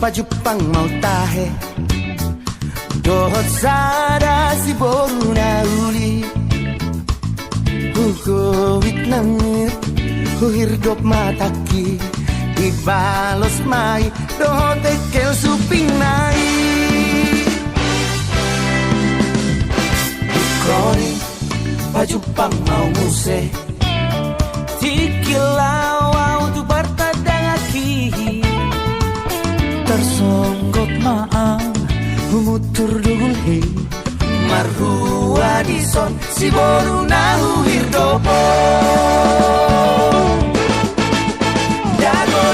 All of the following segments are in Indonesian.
Jepang mau tahe dohot sada si boru na uli Covid nangit hirdop mataki ibalos mai dohot ekel suping nai Kroni Jepang mau muse tikilau tu bertadang aki tersonggok maang umutur dugul he marhua dison si boru nahu hirdopo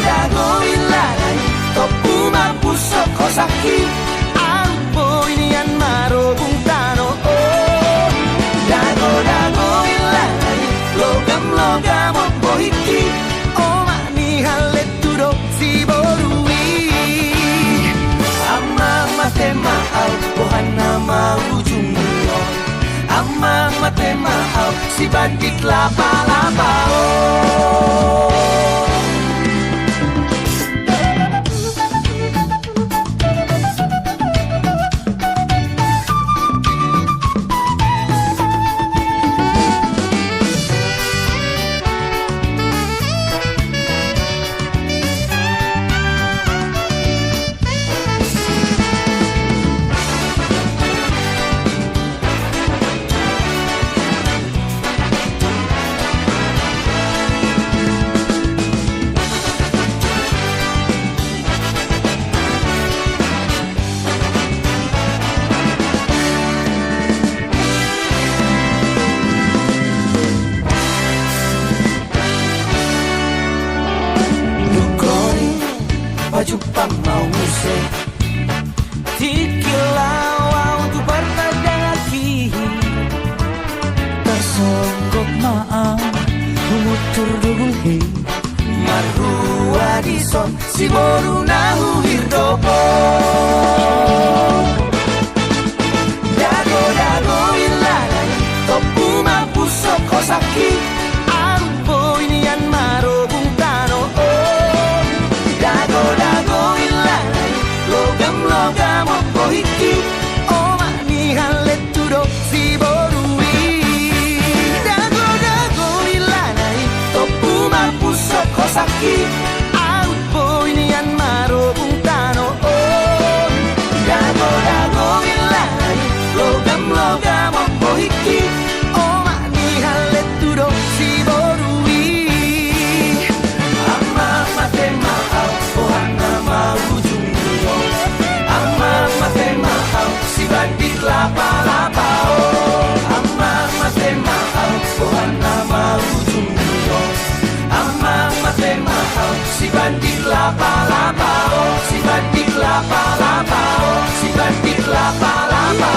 dago ilanay topu mapusok kosaki ampo inian marobung tano dago ilanay logam opohiki oma ni haleturo si boru mate mahal Ohana mau jumlo Amang mate mahal si bandit laba-laba Jepang mau muse tikilau tu bertadang aki tersonggok maang umutur dugul he marhua dison si boru nahu hirdopo dago ilanay topu mapusok kosaki ampo inian marobung tano dago ilanay logam opohiki oma ni haleturo si borui dago ilanay topu mapusok kosaki ampo inian marobung tano dago ilanay logam opohiki oma ni haleturo si borui ama mate mahal Ohana mau jumlo Amang mate mahal si bandit laba-laba Amang mate mahal Ohana mau jumlo Amang mate mahal si bandit laba-laba Si bandit laba-laba Si bandit laba-laba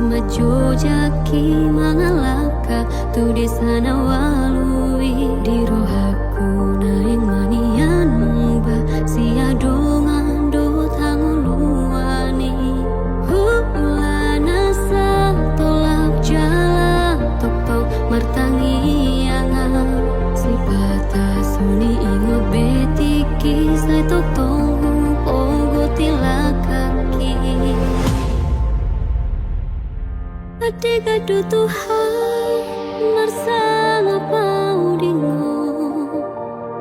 majo jaki mangalaka tu desana walui di rohaku naing manian mungba si adongan do tanguluani hulana sa tolak jalan tok martangi angan si batas suni ingot betiki sai tok tong ogo tilakaki Adega do Tuhan marsala paudingo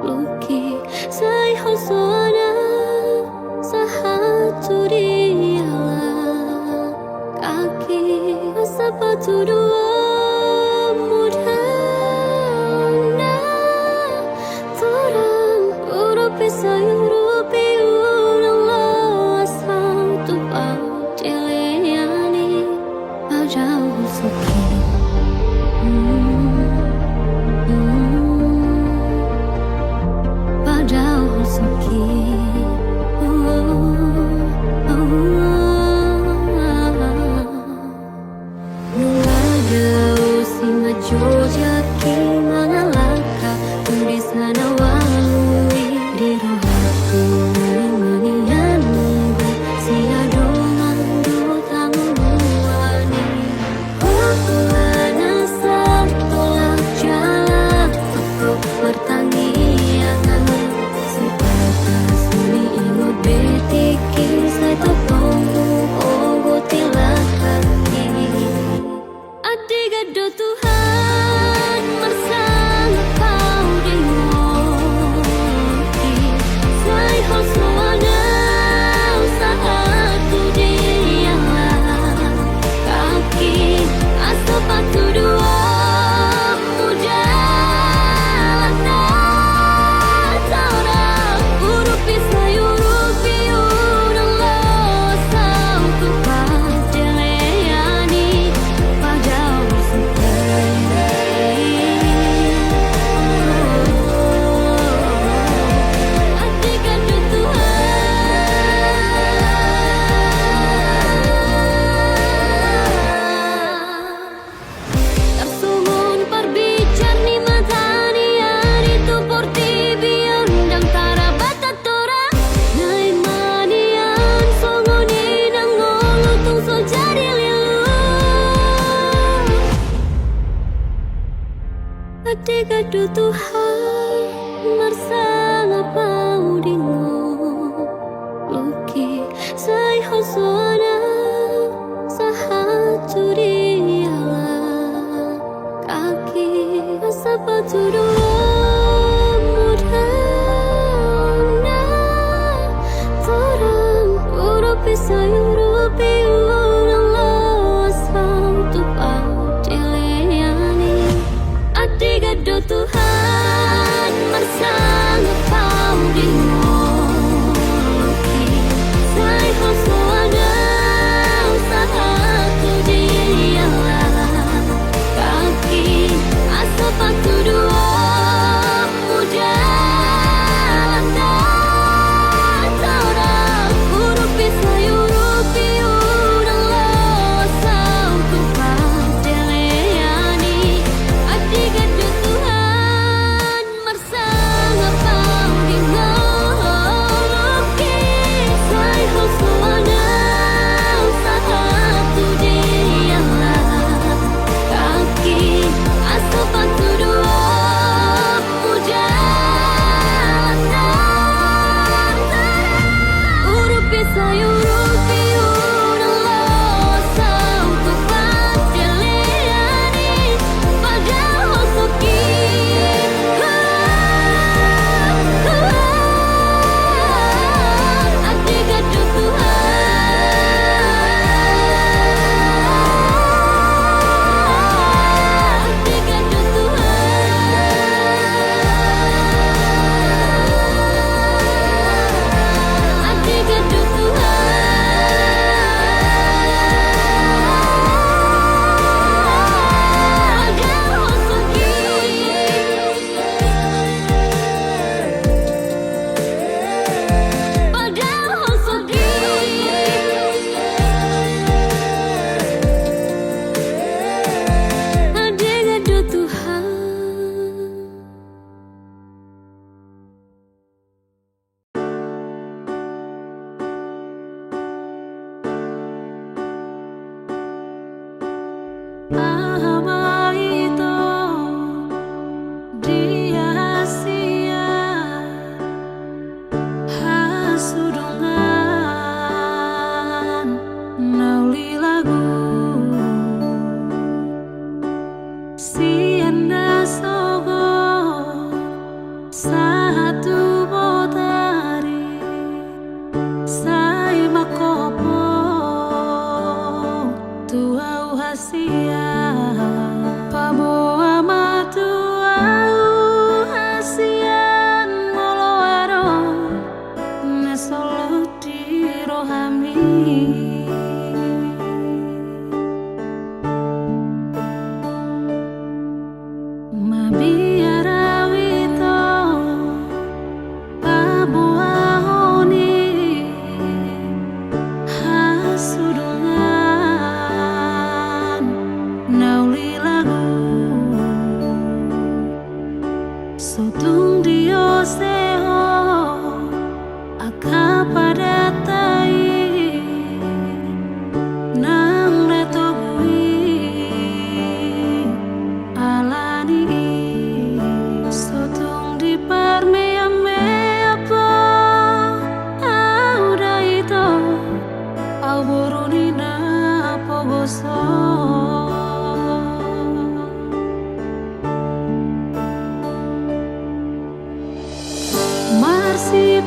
Luki sai hosoana sahatu diala Kaki asapatu dua mudana Torang urupi sayurupi ulang asal tupau Teleani Jauh suki Padahal suki Nulagau si majo jaki mangalaka Tulisana walui di rohaku Manian munggu si adongan do tanguluani Hulana sa tolak jalan Tok bertangi angan Si batas suni ingot betiki Sai tok tonggu ogo tilakaki Adiga do Tuhan marsala paudingoki Sai hosoana sahatu dialah Kaki asapatu dua mudana Taurang urupi sayurupi urang losau tupat jeleani Padahal suki Adega do Tuhan Tersumun perbicar ni matani hari tu porti biandang tarabatat tora Nai manian songoni nang ngolu tung so jadi lilu Adega do Tuhan marsala paudingo Luki sai hosoana sahatu diala Kaki asapatu dua mudana Torang urupi sayurupi ulang losau tupau Teleani Adega do Tuhan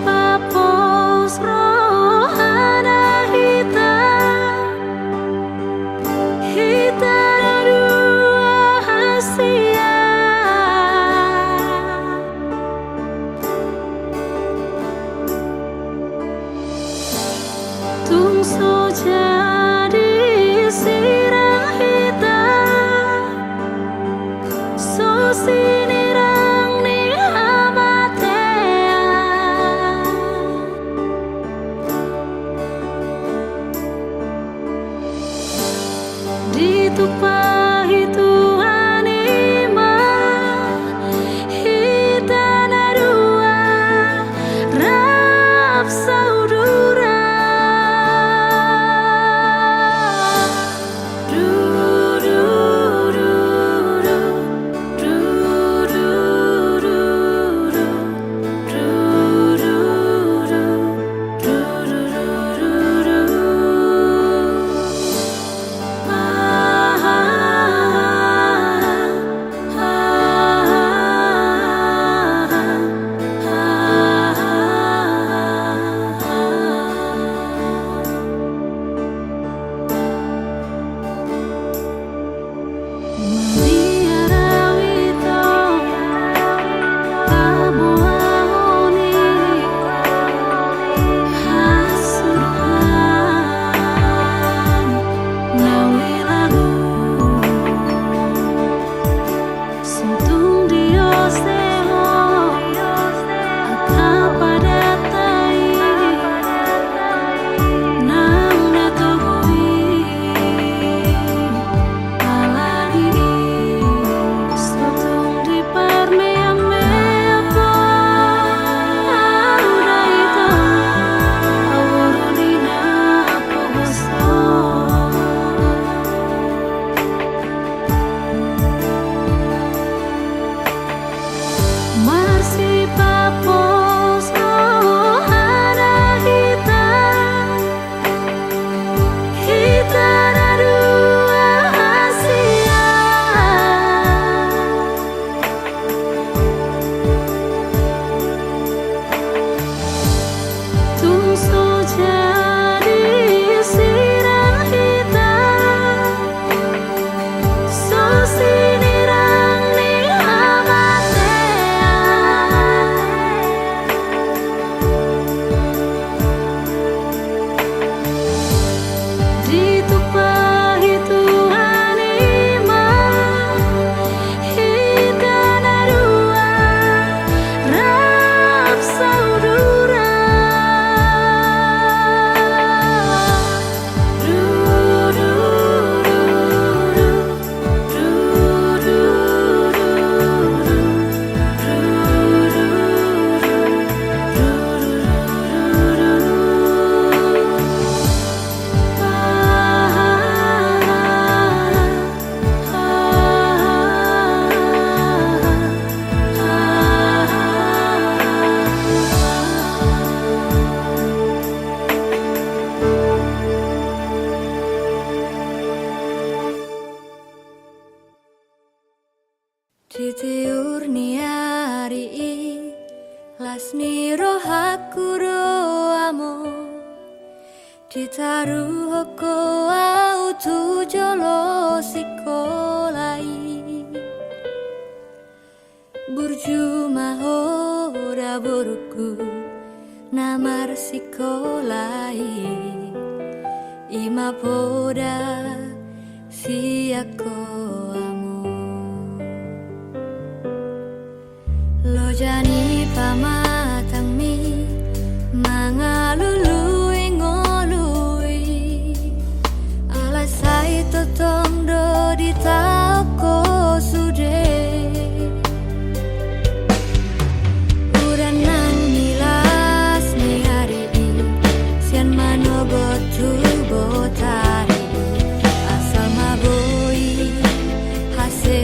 papos rohana hita dua hasia tungso jadi sirang hita so sinirang ni hamatea ditupahi Tuhan ima hita narua rap saudara du du du du du du du du du du du Ditiur niari lasni rohaku roamo ditaruh hoko au tu jolo sikolai burju mahora burku namar sikolai ima poda siako lo jani pamatang mi mangalului ngolui alasai totong do di tauko sude uranan milas ni hari ini sian manogo tu botari asal maboi hase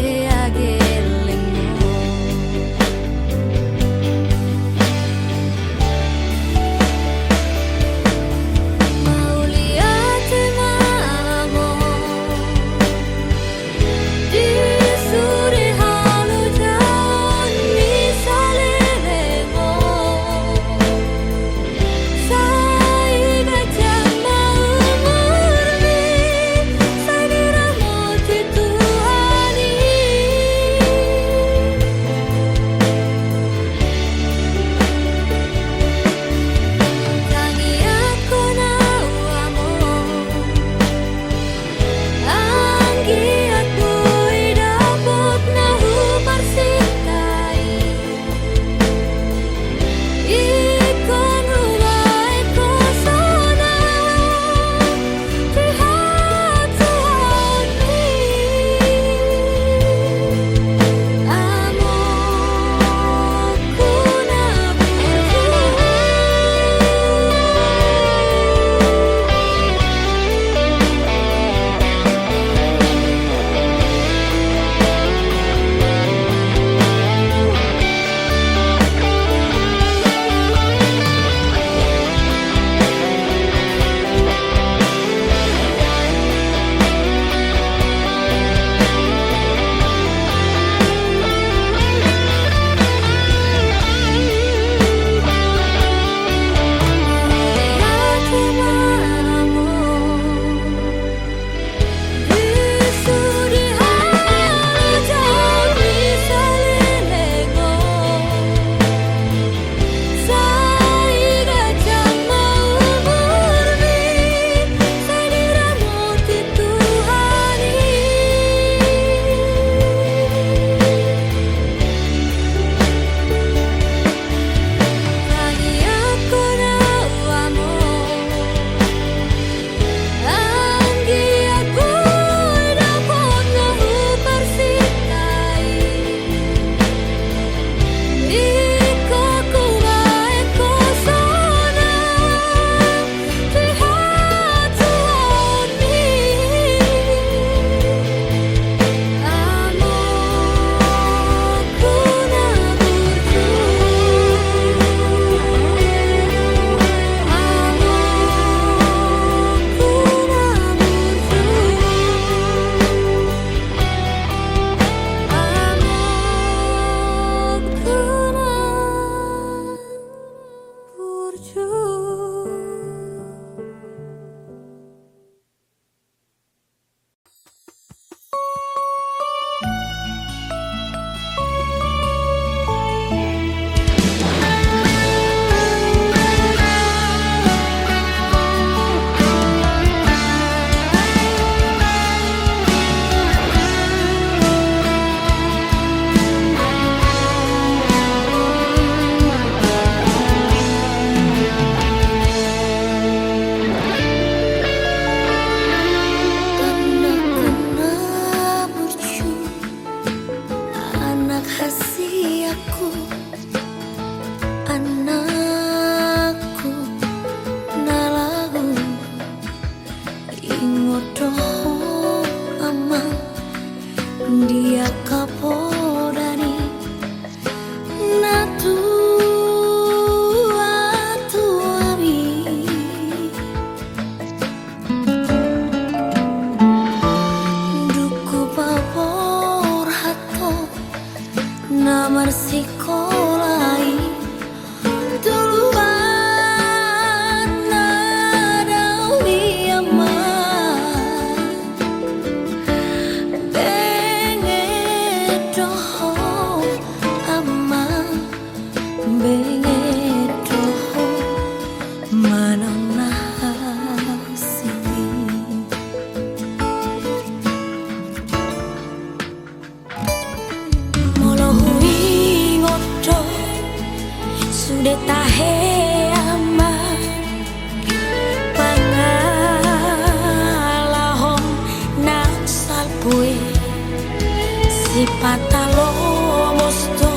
Dia kapodani na tuami duku babor hato na marsikolai tuluan na dawi ama sudah tahe ama pangalahom nak salpue si patalo mosto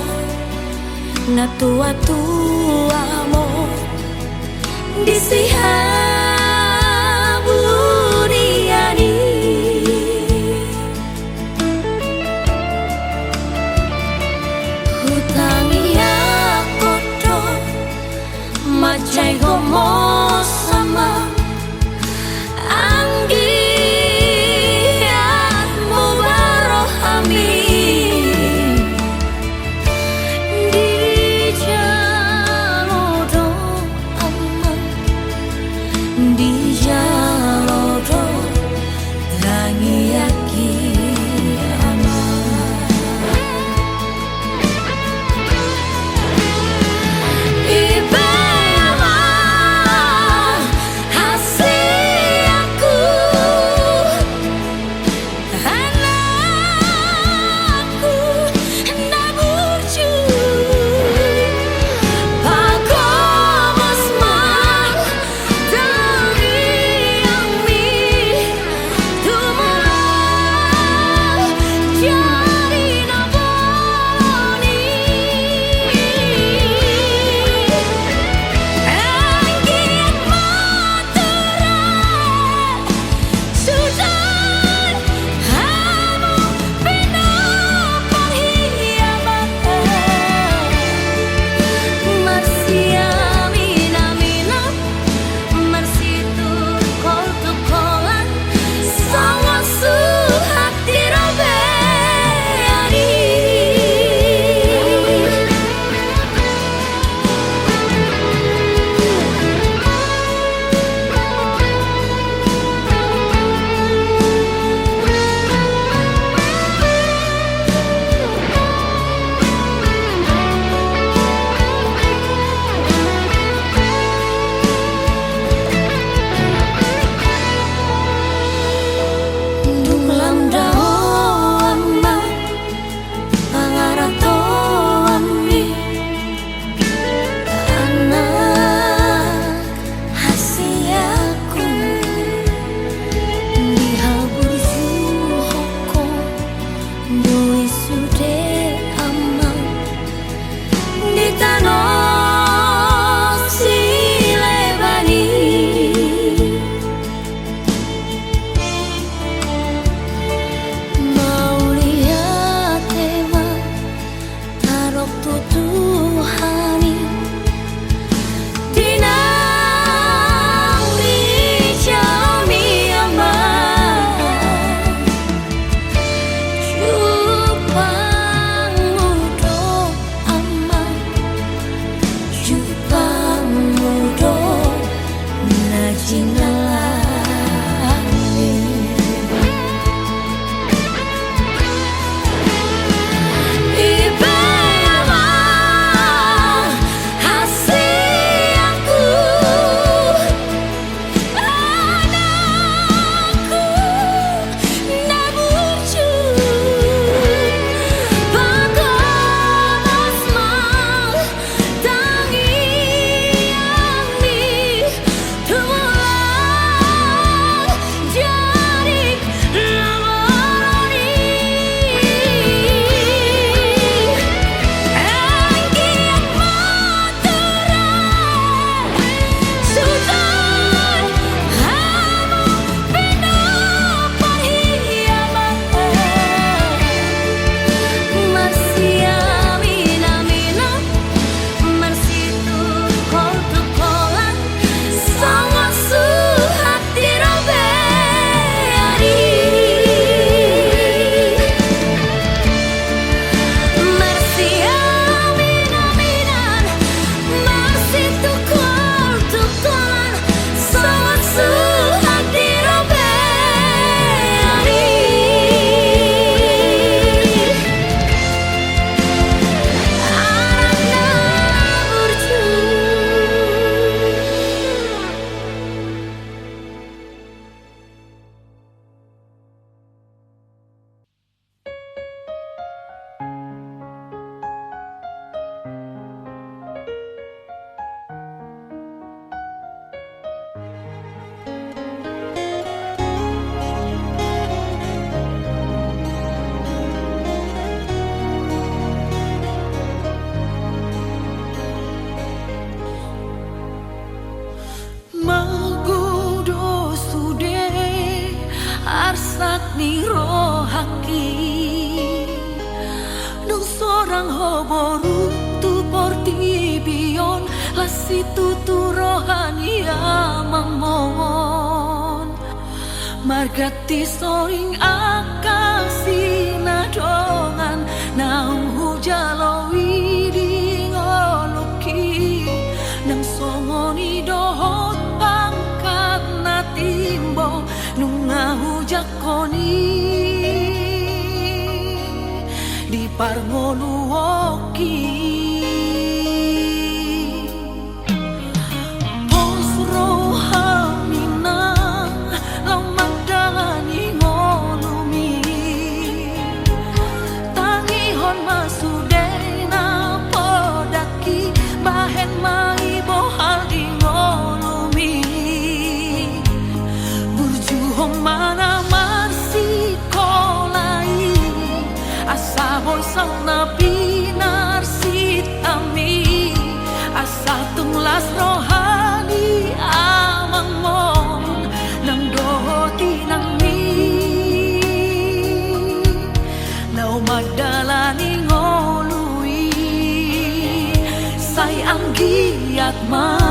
na tua mo disihabu diani hutangi macai homo sama anggiat mubarohami di jalodo aman di jalodo rangi yaki aman ni rohaki nung sorang hoboru tu porti bion la situ tu rohani amamon margati soring akasi na dongan naung hujalowi di ngoluki nang songoni dohot pangkat na timbo nung ngahujakoni di parngoluoki na pinar sitami asa tunglas rohani amang mon nang dohoti nang mi nau madalani ngolui say ang giat ma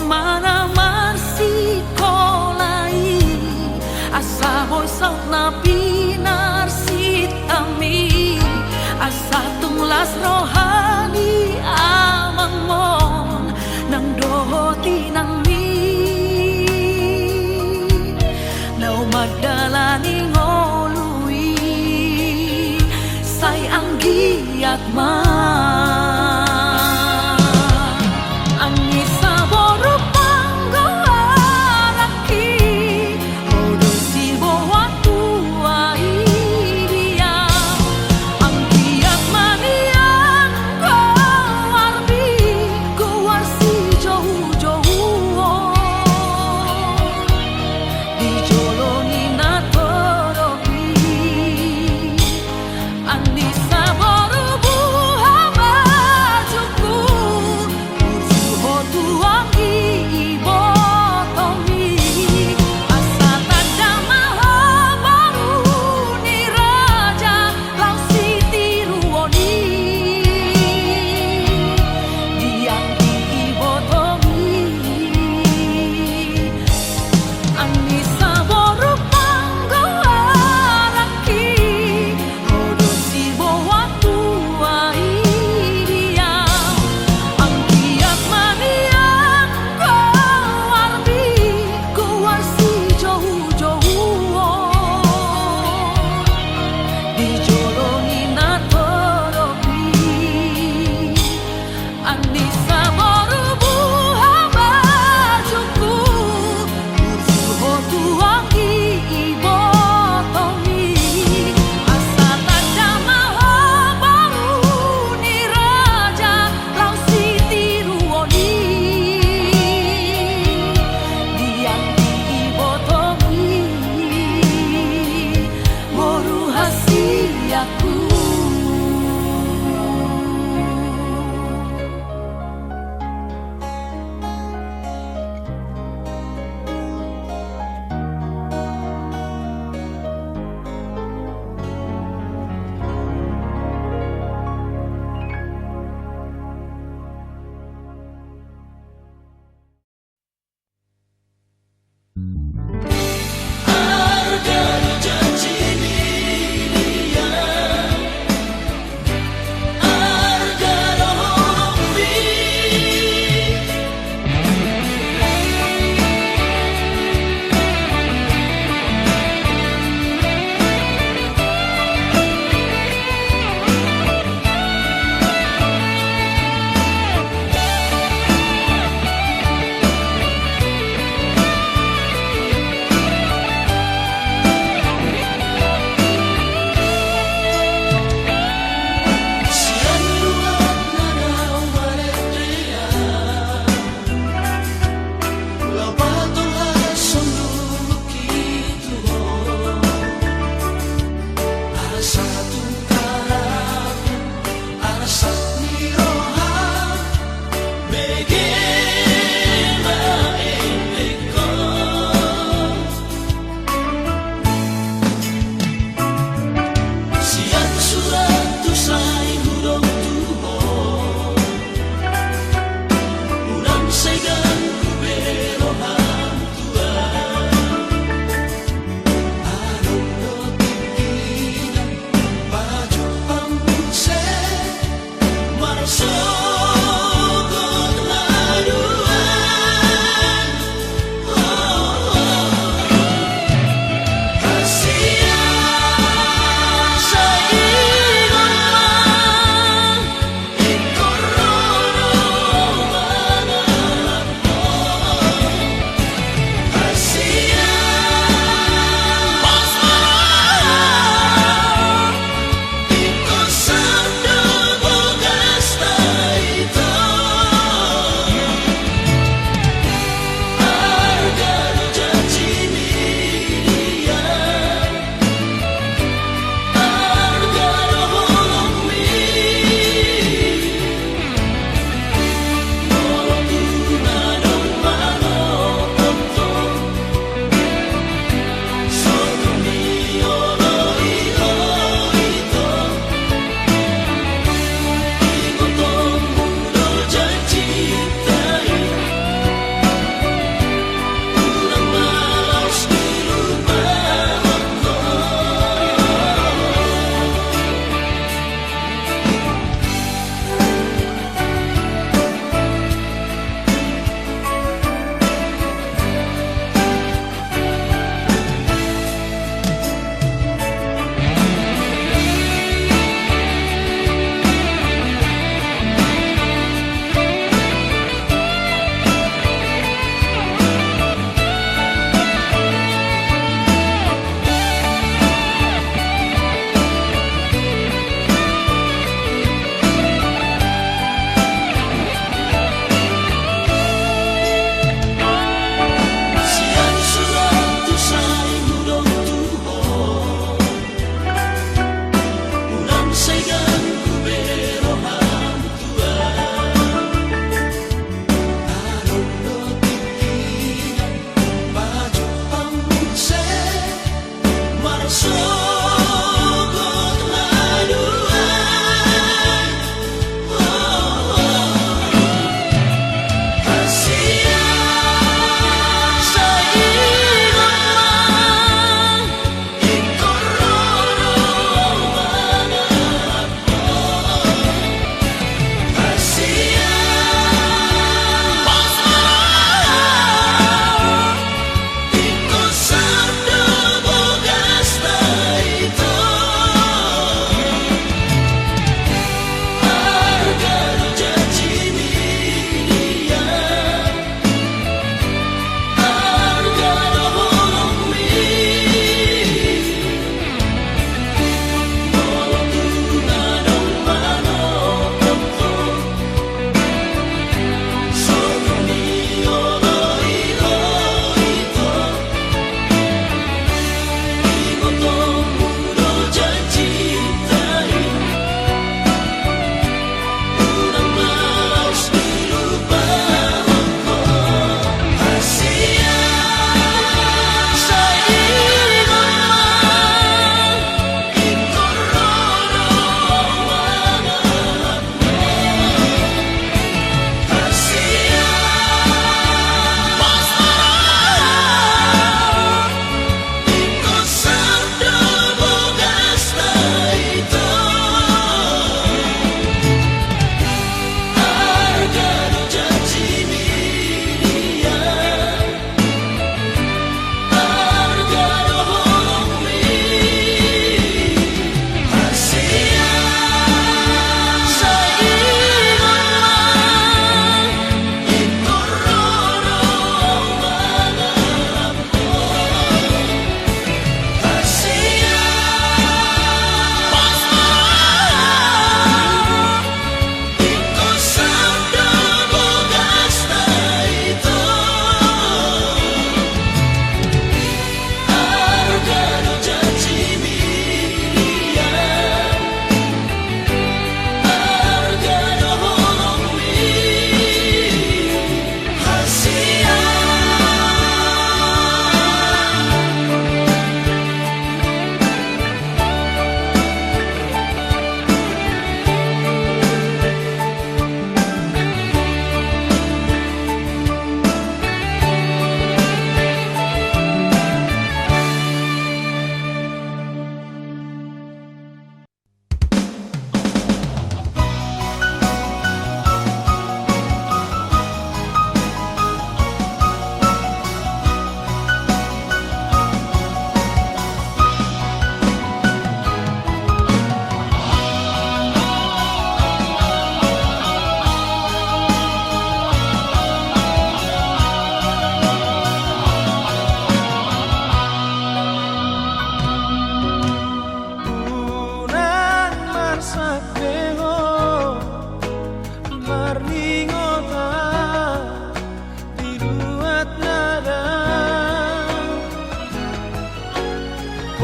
mana marsi kolai asa boy saut na pinar sitami asa tunglas rohani amang mon nang dohoti nang mi nau madalani ngolui say ang giat ma Anissa boru buhama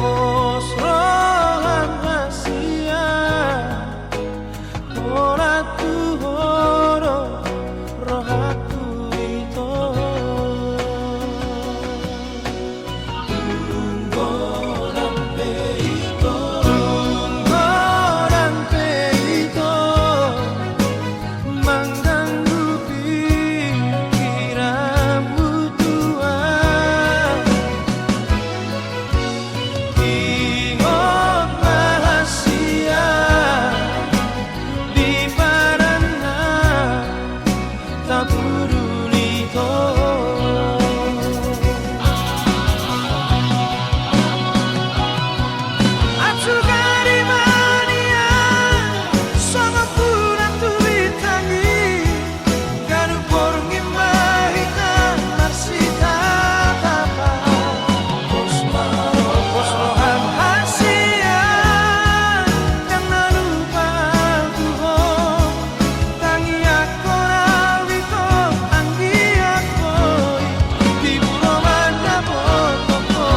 Bos rohan hasia ora tuhoro rohaku itu Tunggoran peito mengganggu pikiranmu Tuhan ingat rahasia di parana tak peduli Aku dari mania sama puran tu bitangi kanu porngi mahita marsita tapa bos rohan hasia yang nalupa Tuhan tangi aku rawito anggi aku di bulan mana potoko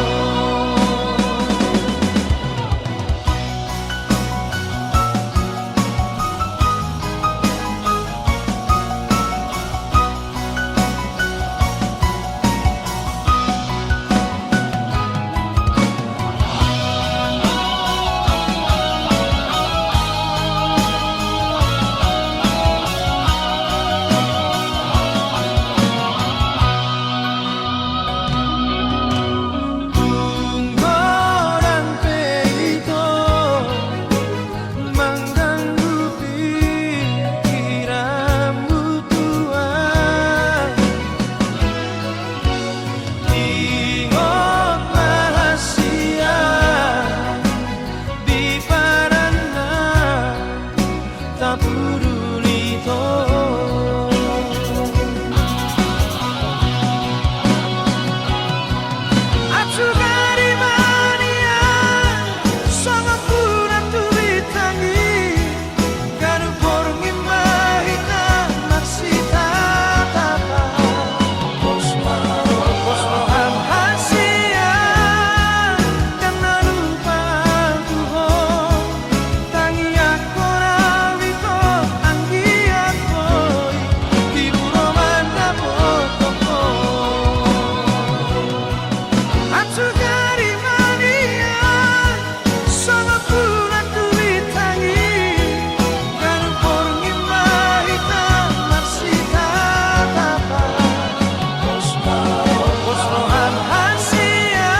Tunggoran peito mengganggu pikiranmu Tuhan ingat rahasia di parana tak peduli Aku dari mania sama puran tu bitangi kanu porngi mahita marsita tapa bos rohan hasia yang nalupa Tuhan tangi aku rawito anggi aku di bulan mana potoko Aku dari mania sama puran tu bitangi kanu porngi mahita marsita tapa bos rohan hasia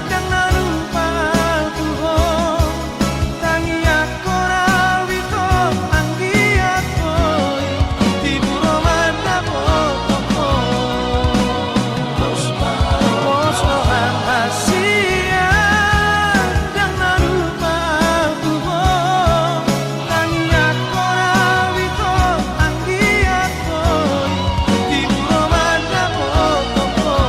yang nalupa Tuhan tangi aku rawito anggi aku di bulan mana potoko Bos rohan hasia yang nalupa Tuhan tangi aku rawito anggi aku di bulan mana potoko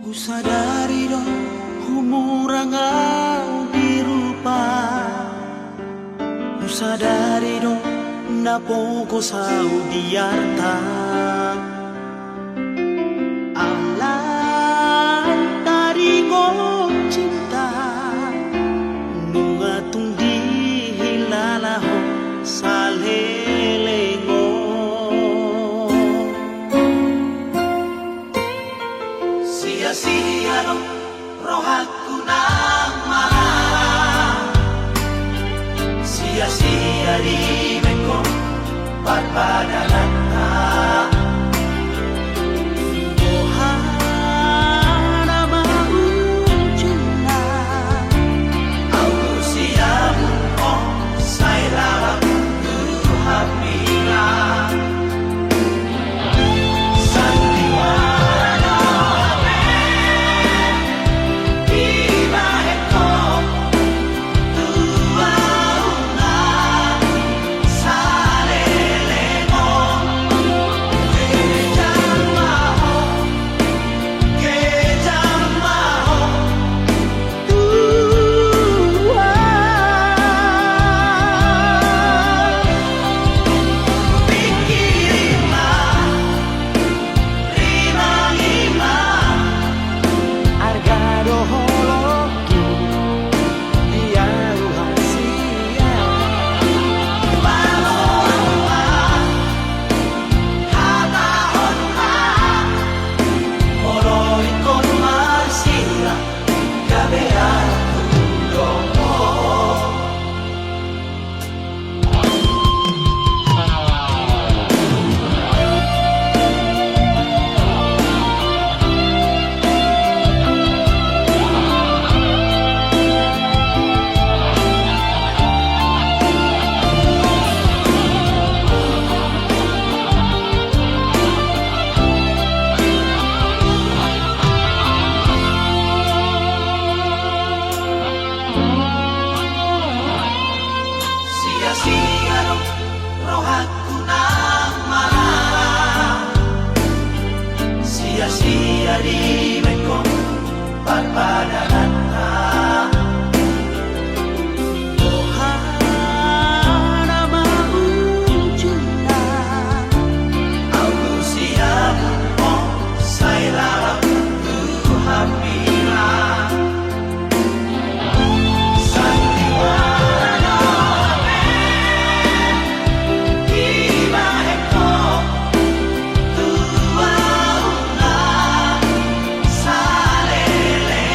Usadari do humurangau dirupa Usadari do napoko sau diarta Alam dari ko cinta nungatung di hilalaho salelengo sia-sia do rohaku nang malam sia-sia di meko barbadanata Ohana maujuna au siamu oh sailala hamila sandiwara Viva Eko Tua Una sia-sia di mekong parpadanata. Ohana maujuna au siamu oh sai larap tu hapira sandiwara iba eko tua una salele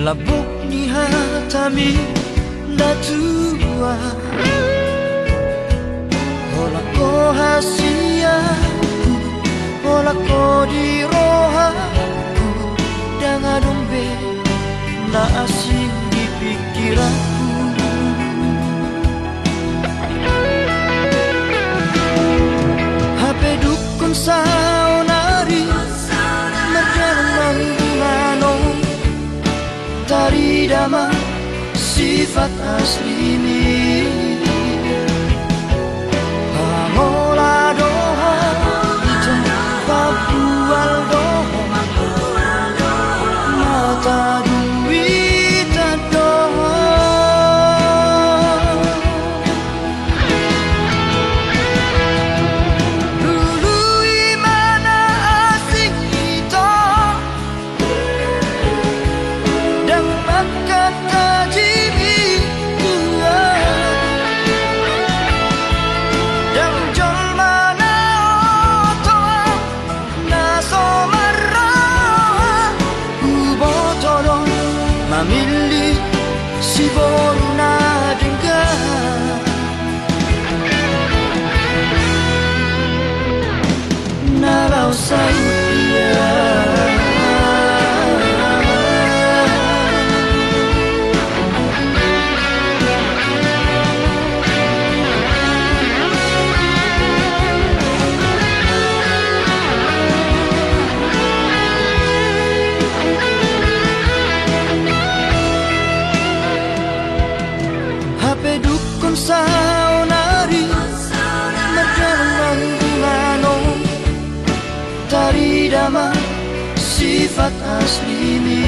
labok ni hatami datua Hola ko hasiaku Hola ko di rohaku Dengan dombe na asing di pikiranku HP dukun saunari Merjalan manong Tari dama sifat asli ini Hamola doha Ija papual doha Mata duita doha Dulu imana asing kita Dan makan tajimi tua Dan jol mana otoa Naso marah Ubotodon Mamili si boruna dengar Nalau saya HP dukun saunari Merjalan manong Tari dama sifat asli ini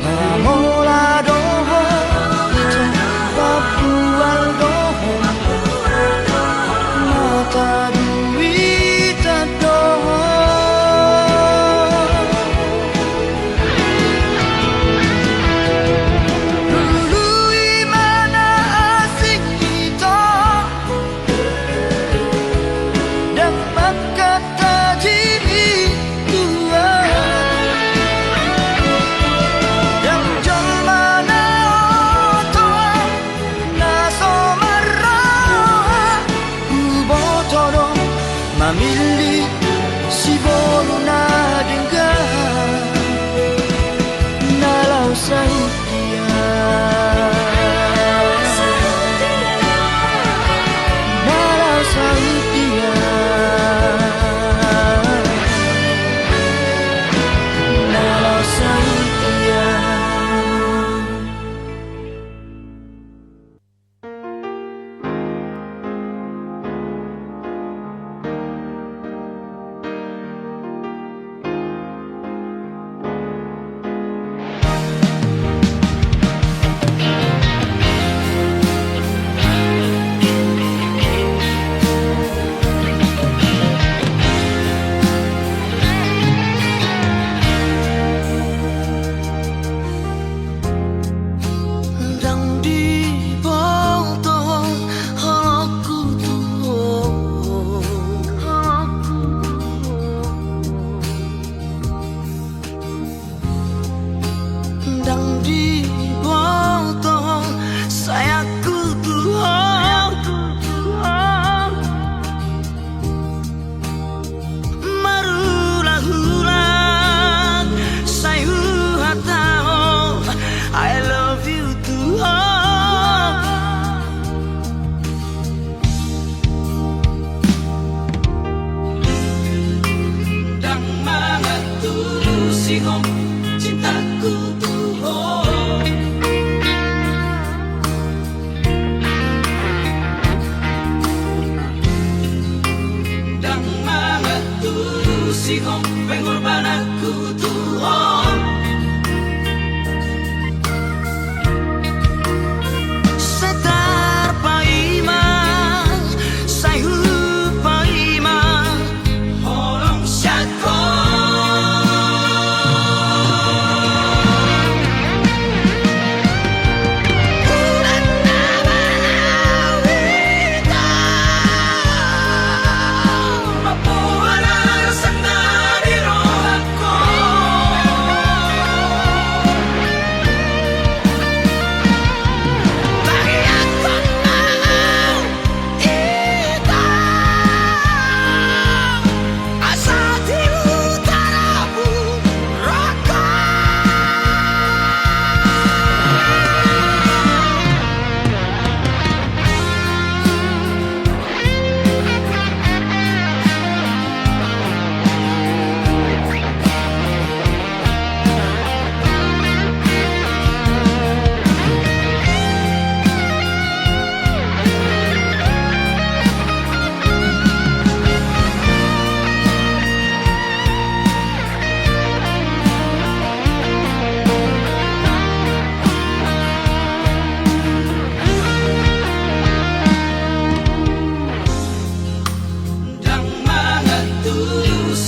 Hamola doha Ija papual doha Mata duita doha Dulu imana asing kita Dan makan tajimi tua Dan jol mana otoa Naso marah Ubotodon Mamili si boruna dengar Nalau sahut dia Nalau sahut dia Nalau sahut dia Dang di botol halaku tuh Dang di botol sayaku tuh Marulah-ulah sayu hatao I love you too Dan mana tulus ihom cintaku tuh Dan mana tulus ihom pengorbananku tuh Setar paima sayu paima Holong syako Mapuana sangat di rohako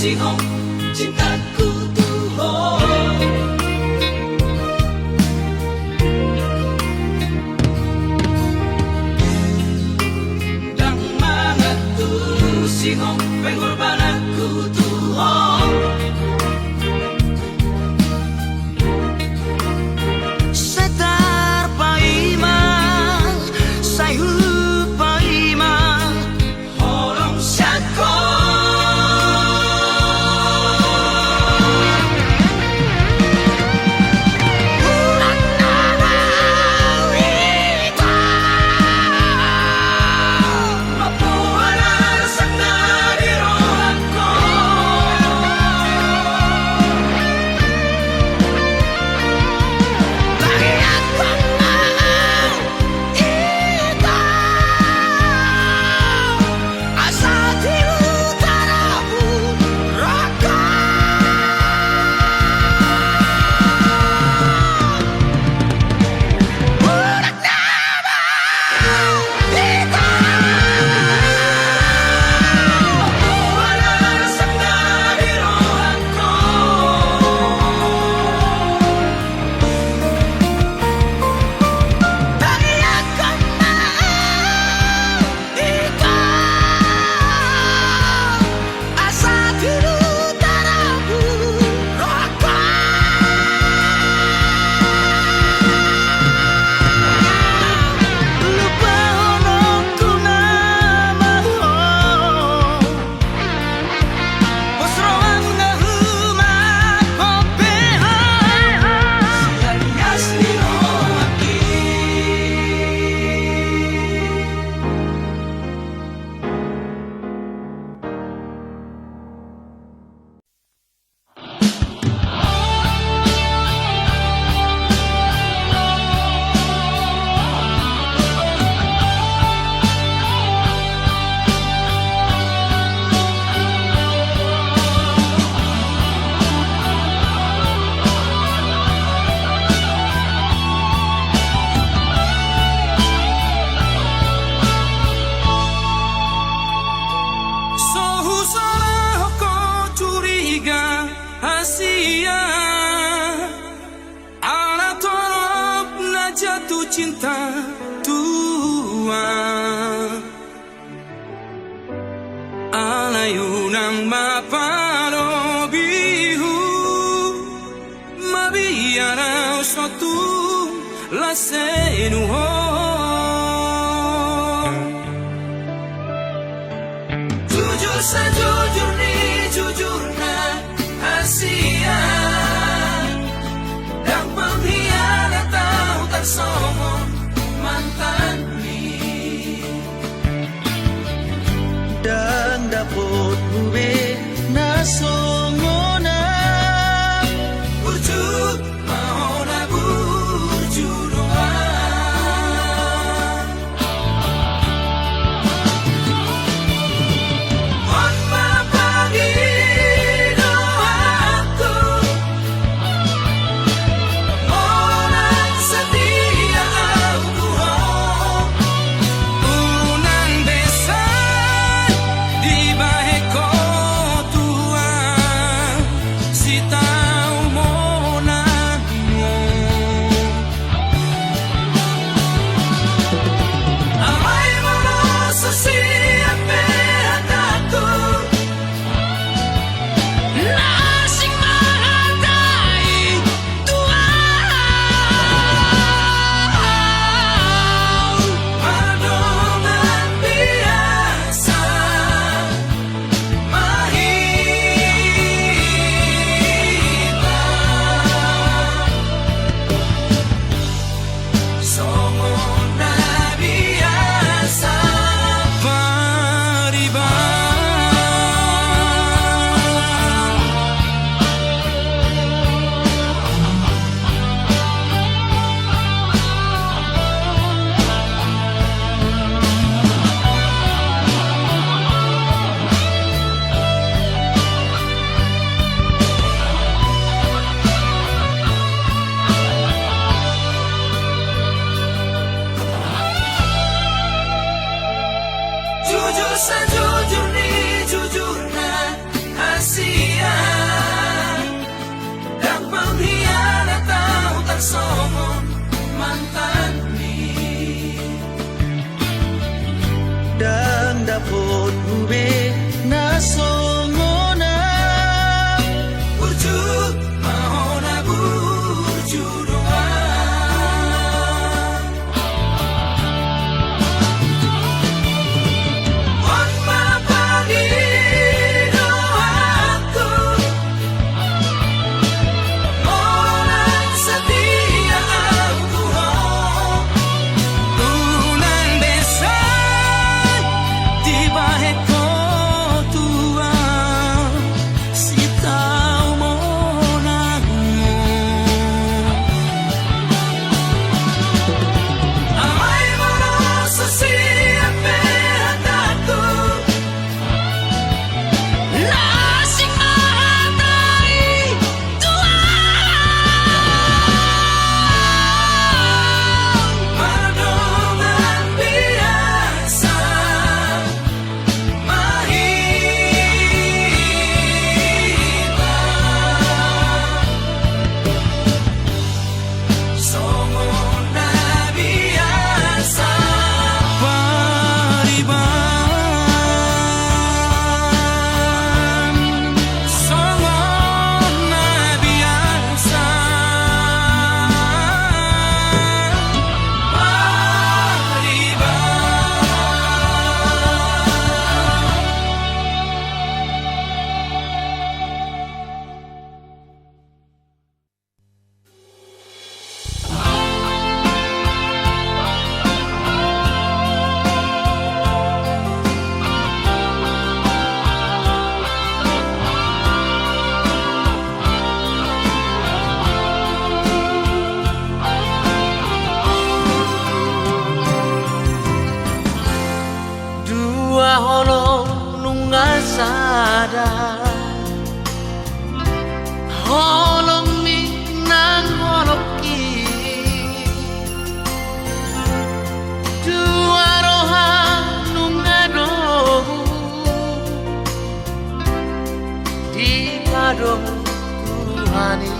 sihong cintaku tuh dan mana tuh sihong pengorbananku tuh setar paima sayu paima holong syako Asia Ala torop na jatuh cinta tua Ala yunang maparo bihu Mabiara suatu la senuho Jujur sejujur ni jujurna Asia dan pengkhianat tahu tak somong mantan ni dan dapat bube nasongona burju mahona burju doa on dong turuhani